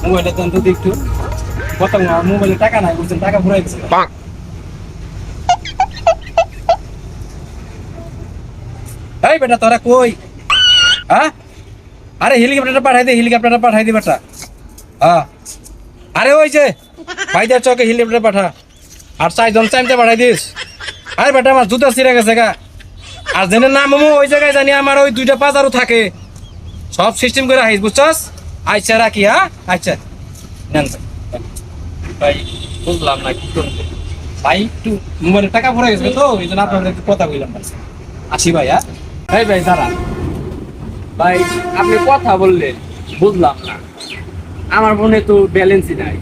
মোবাইলটা দেন তো একটু কত মোবাইলে টাকা নাই বুঝছেন টাকা ভরে গেছে এই বেটা তোরা কই হ্যাঁ আরে হেলিকপ্টারটা পাঠাই দে বেটা হ্যাঁ আরে ওই যে ভাইদের চকে হেলিকপ্টার পাঠা আর 4 জন চাইতে পাঠাই দিস আরে বেটা আমার জুতা ছিঁড়ে গেছে গা আর জেনে নাম ওই জায়গায় জানি আমার ওই 2টা পাজারও থাকে সব সিস্টেম করে আইস বুঝছস আচ্ছা রাখি হ্যাঁ আচ্ছা নেন ভাই বুঝলাম না কি করতে ভাই একটু মোবাইলে টাকা ভরে গেছে তো এই জন্য আপনাদের একটু কথা বললাম আসি ভাই হ্যাঁ এই ভাই দাঁড়া ভাই আপনি কথা বললেন বুঝলাম না আমার মনে তো ব্যালেন্সই নাই